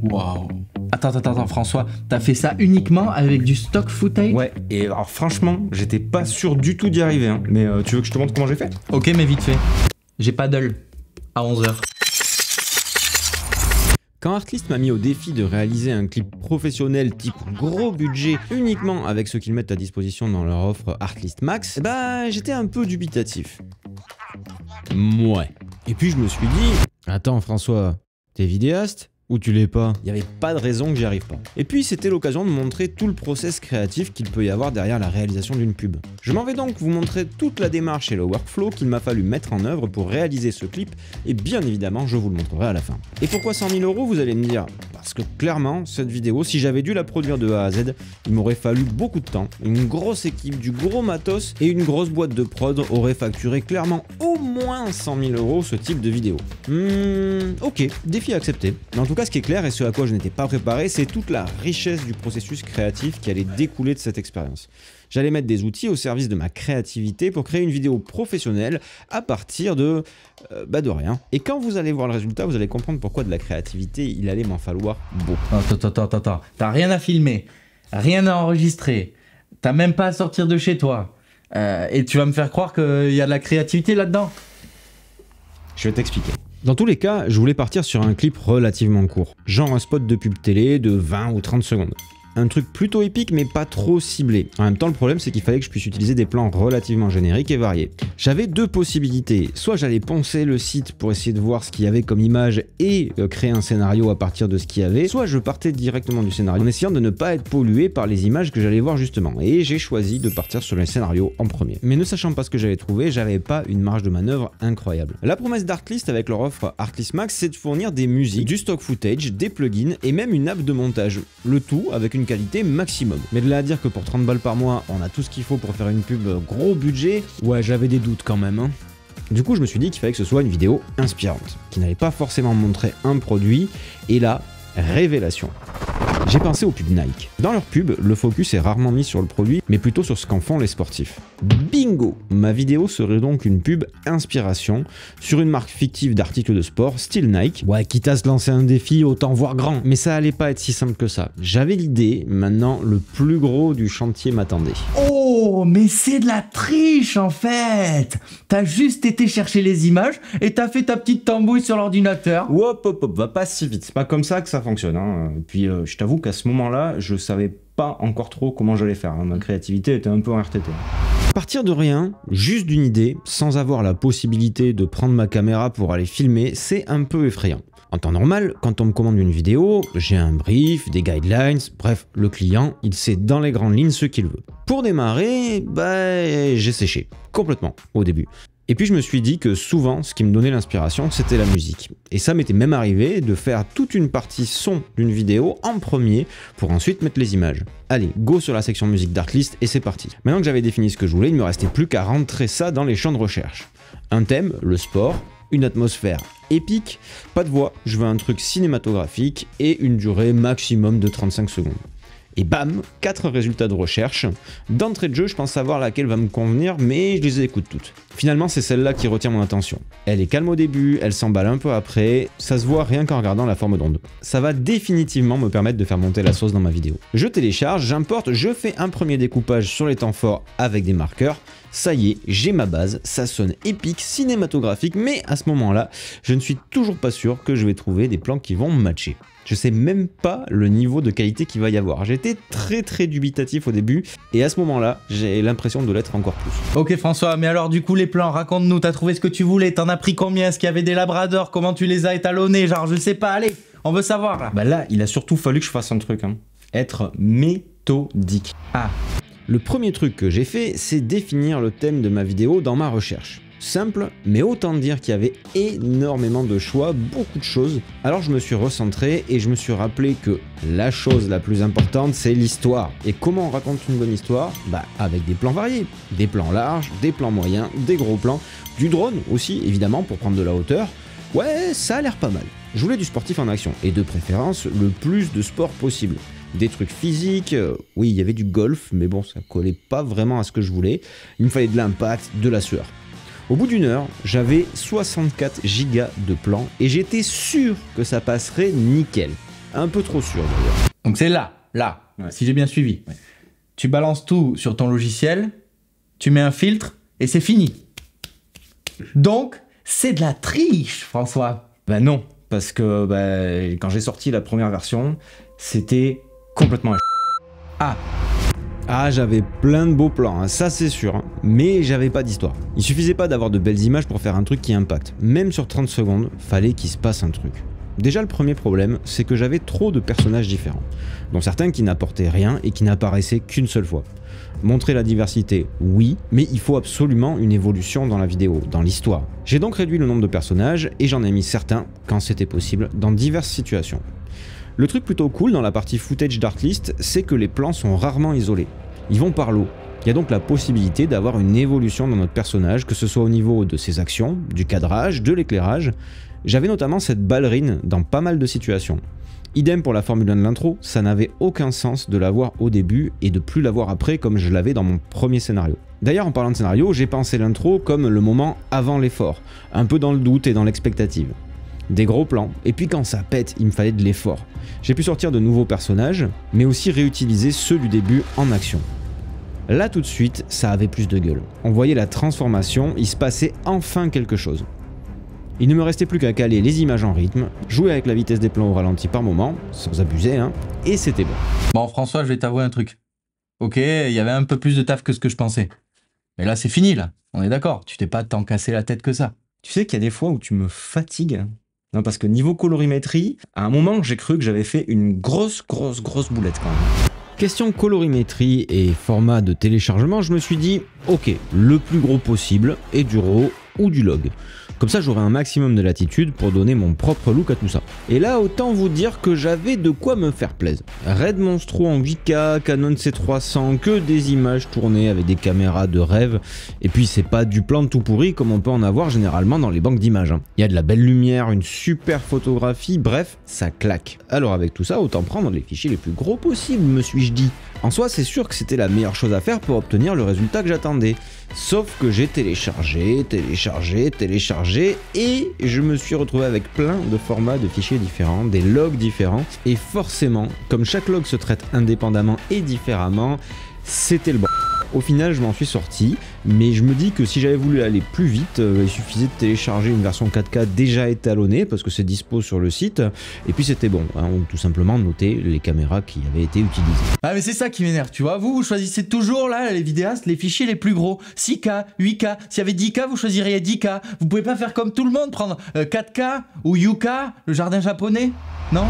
Waouh. Attends, François, t'as fait ça uniquement avec du stock footage? Ouais, et alors franchement, j'étais pas sûr du tout d'y arriver, hein. Mais tu veux que je te montre comment j'ai fait? Ok, mais vite fait. J'ai paddle à 11h. Quand Artlist m'a mis au défi de réaliser un clip professionnel type gros budget uniquement avec ce qu'ils mettent à disposition dans leur offre Artlist Max, bah j'étais un peu dubitatif. Ouais. Et puis je me suis dit, attends François, t'es vidéaste ou tu l'es pas? Il n'y avait pas de raison que j'y arrive pas. Et puis c'était l'occasion de montrer tout le process créatif qu'il peut y avoir derrière la réalisation d'une pub. Je m'en vais donc vous montrer toute la démarche et le workflow qu'il m'a fallu mettre en œuvre pour réaliser ce clip, et bien évidemment je vous le montrerai à la fin. Et pourquoi 100 000 €, vous allez me dire? Parce que clairement, cette vidéo, si j'avais dû la produire de A à Z, il m'aurait fallu beaucoup de temps, une grosse équipe, du gros matos et une grosse boîte de prod aurait facturé clairement au moins 100 000 € ce type de vidéo. Ok, défi accepté. Mais en tout cas, ce qui est clair et ce à quoi je n'étais pas préparé, c'est toute la richesse du processus créatif qui allait découler de cette expérience. J'allais mettre des outils au service de ma créativité pour créer une vidéo professionnelle à partir de rien. Et quand vous allez voir le résultat, vous allez comprendre pourquoi de la créativité, il allait m'en falloir beaucoup. Attends. T'as rien à filmer, rien à enregistrer, t'as même pas à sortir de chez toi. Et tu vas me faire croire qu'il y a de la créativité là-dedans? Je vais t'expliquer. Dans tous les cas, je voulais partir sur un clip relativement court, genre un spot de pub télé de 20 ou 30 secondes. Un truc plutôt épique mais pas trop ciblé. En même temps, le problème c'est qu'il fallait que je puisse utiliser des plans relativement génériques et variés. J'avais deux possibilités. Soit j'allais poncer le site pour essayer de voir ce qu'il y avait comme image et créer un scénario à partir de ce qu'il y avait, soit je partais directement du scénario en essayant de ne pas être pollué par les images que j'allais voir justement. Et j'ai choisi de partir sur le scénario en premier. Mais ne sachant pas ce que j'allais trouver, j'avais pas une marge de manœuvre incroyable. La promesse d'Artlist avec leur offre Artlist Max, c'est de fournir des musiques, du stock footage, des plugins et même une app de montage. Le tout avec une qualité maximum. Mais de là à dire que pour 30 balles par mois, on a tout ce qu'il faut pour faire une pub gros budget, ouais, j'avais des doutes quand même, hein. Du coup, je me suis dit qu'il fallait que ce soit une vidéo inspirante, qui n'allait pas forcément montrer un produit, et là, révélation. J'ai pensé aux pubs Nike. Dans leurs pubs, le focus est rarement mis sur le produit, mais plutôt sur ce qu'en font les sportifs. Bingo! Ma vidéo serait donc une pub inspiration sur une marque fictive d'articles de sport, style Nike. Ouais, quitte à se lancer un défi, autant voir grand. Mais ça allait pas être si simple que ça. J'avais l'idée, maintenant le plus gros du chantier m'attendait. Oh, mais c'est de la triche en fait! T'as juste été chercher les images et t'as fait ta petite tambouille sur l'ordinateur. Hop, va pas si vite. C'est pas comme ça que ça fonctionne, hein. Puis je t'avoue qu'à ce moment-là, je savais pas encore trop comment j'allais faire, hein. Ma créativité était un peu en RTT. Partir de rien, juste d'une idée, sans avoir la possibilité de prendre ma caméra pour aller filmer, c'est un peu effrayant. En temps normal, quand on me commande une vidéo, j'ai un brief, des guidelines, bref, le client, il sait dans les grandes lignes ce qu'il veut. Pour démarrer, j'ai séché, complètement, au début. Et puis je me suis dit que souvent, ce qui me donnait l'inspiration, c'était la musique. Et ça m'était même arrivé de faire toute une partie son d'une vidéo en premier pour ensuite mettre les images. Allez, go sur la section musique d'Artlist et c'est parti. Maintenant que j'avais défini ce que je voulais, il ne me restait plus qu'à rentrer ça dans les champs de recherche. Un thème, le sport, une atmosphère épique, pas de voix, je veux un truc cinématographique et une durée maximum de 35 secondes. Et bam, 4 résultats de recherche. D'entrée de jeu, je pense savoir laquelle va me convenir, mais je les écoute toutes. Finalement, c'est celle-là qui retient mon attention. Elle est calme au début, elle s'emballe un peu après, ça se voit rien qu'en regardant la forme d'onde. Ça va définitivement me permettre de faire monter la sauce dans ma vidéo. Je télécharge, j'importe, je fais un premier découpage sur les temps forts avec des marqueurs. Ça y est, j'ai ma base, ça sonne épique, cinématographique, mais à ce moment-là, je ne suis toujours pas sûr que je vais trouver des plans qui vont matcher. Je sais même pas le niveau de qualité qu'il va y avoir. J'étais très dubitatif au début, et à ce moment-là, j'ai l'impression de l'être encore plus. Ok François, mais alors du coup les plans, raconte-nous, t'as trouvé ce que tu voulais, t'en as pris combien? Est-ce qu'il y avait des labradors? Comment tu les as étalonnés? Genre je sais pas, allez, on veut savoir là. Bah là, il a surtout fallu que je fasse un truc, hein. Être méthodique. Ah. Le premier truc que j'ai fait, c'est définir le thème de ma vidéo dans ma recherche. Simple, mais autant dire qu'il y avait énormément de choix, beaucoup de choses. Alors je me suis recentré et je me suis rappelé que la chose la plus importante, c'est l'histoire. Et comment on raconte une bonne histoire? Bah avec des plans variés. Des plans larges, des plans moyens, des gros plans, du drone aussi évidemment pour prendre de la hauteur. Ouais, ça a l'air pas mal. Je voulais du sportif en action et de préférence le plus de sport possible. Des trucs physiques, oui il y avait du golf, mais bon ça collait pas vraiment à ce que je voulais. Il me fallait de l'impact, de la sueur. Au bout d'une heure, j'avais 64 gigas de plans et j'étais sûr que ça passerait nickel. Un peu trop sûr d'ailleurs. Donc c'est là, Ouais. si j'ai bien suivi. Ouais. Tu balances tout sur ton logiciel, tu mets un filtre et c'est fini. Donc, c'est de la triche, François. Ben non, parce que quand j'ai sorti la première version, c'était complètement Ah, j'avais plein de beaux plans, hein, ça c'est sûr, hein, mais j'avais pas d'histoire. Il suffisait pas d'avoir de belles images pour faire un truc qui impacte. Même sur 30 secondes, fallait qu'il se passe un truc. Déjà le premier problème, c'est que j'avais trop de personnages différents, dont certains qui n'apportaient rien et qui n'apparaissaient qu'une seule fois. Montrer la diversité, oui, mais il faut absolument une évolution dans la vidéo, dans l'histoire. J'ai donc réduit le nombre de personnages et j'en ai mis certains, quand c'était possible, dans diverses situations. Le truc plutôt cool dans la partie footage d'Artlist, c'est que les plans sont rarement isolés. Ils vont par lot. Il y a donc la possibilité d'avoir une évolution dans notre personnage, que ce soit au niveau de ses actions, du cadrage, de l'éclairage. J'avais notamment cette ballerine dans pas mal de situations. Idem pour la Formule 1 de l'intro, ça n'avait aucun sens de l'avoir au début et de plus l'avoir après comme je l'avais dans mon premier scénario. D'ailleurs en parlant de scénario, j'ai pensé l'intro comme le moment avant l'effort, un peu dans le doute et dans l'expectative. Des gros plans, et puis quand ça pète, il me fallait de l'effort. J'ai pu sortir de nouveaux personnages, mais aussi réutiliser ceux du début en action. Là tout de suite, ça avait plus de gueule. On voyait la transformation, il se passait enfin quelque chose. Il ne me restait plus qu'à caler les images en rythme, jouer avec la vitesse des plans au ralenti par moment, sans abuser, hein, et c'était bon. Bon, François, je vais t'avouer un truc. Ok, il y avait un peu plus de taf que ce que je pensais. Mais là, c'est fini, là. On est d'accord. Tu t'es pas tant cassé la tête que ça. Tu sais qu'il y a des fois où tu me fatigues. Non, parce que niveau colorimétrie, à un moment, j'ai cru que j'avais fait une grosse boulette quand même. Question colorimétrie et format de téléchargement, je me suis dit, ok, le plus gros possible, et du RAW ou du log. Comme ça j'aurai un maximum de latitude pour donner mon propre look à tout ça. Et là autant vous dire que j'avais de quoi me faire plaisir. Red Monstro en 8K, Canon C300, que des images tournées avec des caméras de rêve. Et puis c'est pas du plan de tout pourri comme on peut en avoir généralement dans les banques d'images. Il y a de la belle lumière, une super photographie, bref, ça claque. Alors avec tout ça, autant prendre les fichiers les plus gros possibles, me suis-je dit. En soi, c'est sûr que c'était la meilleure chose à faire pour obtenir le résultat que j'attendais. Sauf que j'ai téléchargé, et je me suis retrouvé avec plein de formats de fichiers différents, des logs différents, et forcément, comme chaque log se traite indépendamment et différemment, c'était le bon. Au final, je m'en suis sorti, mais je me dis que si j'avais voulu aller plus vite, il suffisait de télécharger une version 4K déjà étalonnée, parce que c'est dispo sur le site, et puis c'était bon, hein, ou tout simplement noter les caméras qui avaient été utilisées. Ah mais c'est ça qui m'énerve, tu vois. Vous choisissez toujours, là, les vidéastes, les fichiers les plus gros. 6K, 8K. S'il y avait 10K, vous choisiriez 10K. Vous pouvez pas faire comme tout le monde, prendre 4K ou Yuka, le jardin japonais, non?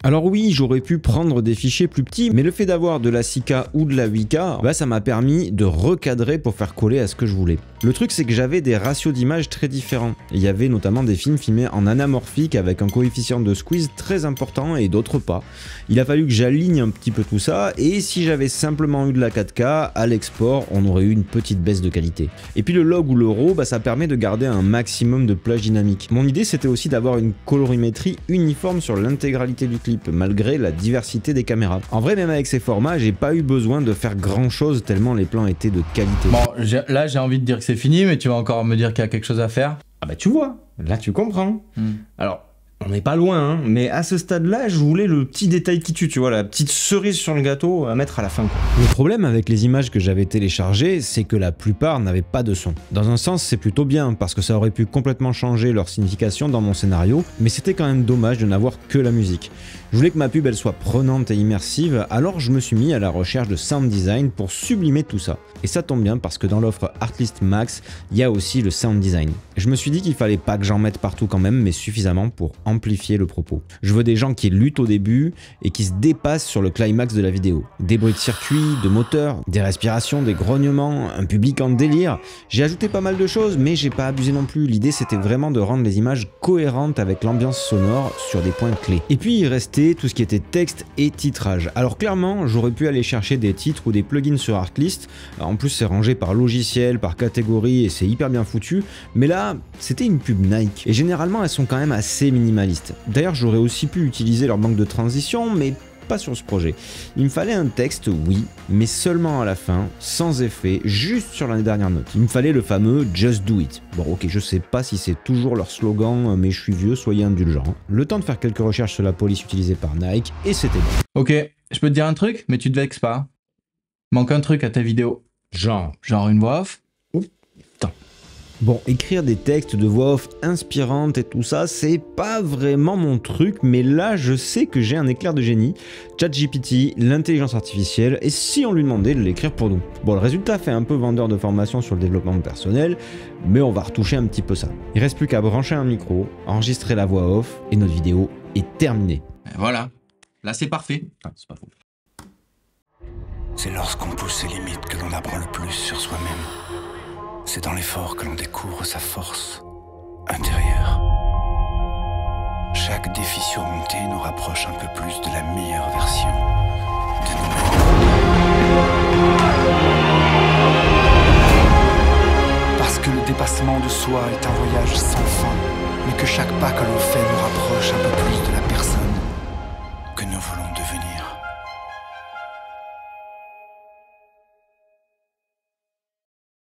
Alors oui, j'aurais pu prendre des fichiers plus petits, mais le fait d'avoir de la 6K ou de la 8K, bah ça m'a permis de recadrer pour faire coller à ce que je voulais. Le truc c'est que j'avais des ratios d'images très différents. Il y avait notamment des films filmés en anamorphique avec un coefficient de squeeze très important et d'autres pas. Il a fallu que j'aligne un petit peu tout ça, et si j'avais simplement eu de la 4K, à l'export on aurait eu une petite baisse de qualité. Et puis le log ou le RAW, bah ça permet de garder un maximum de plage dynamique. Mon idée c'était aussi d'avoir une colorimétrie uniforme sur l'intégralité du clip, malgré la diversité des caméras. En vrai, même avec ces formats, j'ai pas eu besoin de faire grand chose tellement les plans étaient de qualité. Bon, là j'ai envie de dire que c'est fini, mais tu vas encore me dire qu'il y a quelque chose à faire. Ah bah tu vois, là tu comprends. Alors, on n'est pas loin, hein, mais à ce stade-là, je voulais le petit détail qui tue, tu vois, la petite cerise sur le gâteau à mettre à la fin, quoi. Le problème avec les images que j'avais téléchargées, c'est que la plupart n'avaient pas de son. Dans un sens, c'est plutôt bien, parce que ça aurait pu complètement changer leur signification dans mon scénario, mais c'était quand même dommage de n'avoir que la musique. Je voulais que ma pub elle soit prenante et immersive, alors je me suis mis à la recherche de sound design pour sublimer tout ça. Et ça tombe bien parce que dans l'offre Artlist Max, il y a aussi le sound design. Je me suis dit qu'il fallait pas que j'en mette partout quand même, mais suffisamment pour amplifier le propos. Je veux des gens qui luttent au début et qui se dépassent sur le climax de la vidéo. Des bruits de circuit, de moteur, des respirations, des grognements, un public en délire. J'ai ajouté pas mal de choses, mais j'ai pas abusé non plus. L'idée c'était vraiment de rendre les images cohérentes avec l'ambiance sonore sur des points clés. Et puis il restait tout ce qui était texte et titrage. Alors clairement, j'aurais pu aller chercher des titres ou des plugins sur Artlist. En plus, c'est rangé par logiciel, par catégorie et c'est hyper bien foutu. Mais là, c'était une pub Nike. Et généralement, elles sont quand même assez minimalistes. D'ailleurs, j'aurais aussi pu utiliser leur banque de transition, mais pas sur ce projet. Il me fallait un texte, oui, mais seulement à la fin, sans effet, juste sur la dernière note. Il me fallait le fameux Just Do It. Bon ok, je sais pas si c'est toujours leur slogan, mais je suis vieux, soyez indulgents. Le temps de faire quelques recherches sur la police utilisée par Nike, et c'était bon. Ok, je peux te dire un truc, mais tu te vexes pas. Manque un truc à ta vidéo. Genre une voix off. Bon, écrire des textes de voix off inspirantes et tout ça, c'est pas vraiment mon truc, mais là je sais que j'ai un éclair de génie. ChatGPT, l'intelligence artificielle, et si on lui demandait de l'écrire pour nous? Bon, le résultat fait un peu vendeur de formation sur le développement personnel, mais on va retoucher un petit peu ça. Il reste plus qu'à brancher un micro, enregistrer la voix off, et notre vidéo est terminée. Et voilà, là c'est parfait. Ah, c'est pas faux. C'est lorsqu'on pousse ses limites que l'on apprend le plus sur soi-même. C'est dans l'effort que l'on découvre sa force intérieure. Chaque défi surmonté nous rapproche un peu plus de la meilleure version de nous-mêmes. Parce que le dépassement de soi est un voyage sans fin, mais que chaque pas que l'on fait nous rapproche un peu plus de la personne que nous voulons devenir.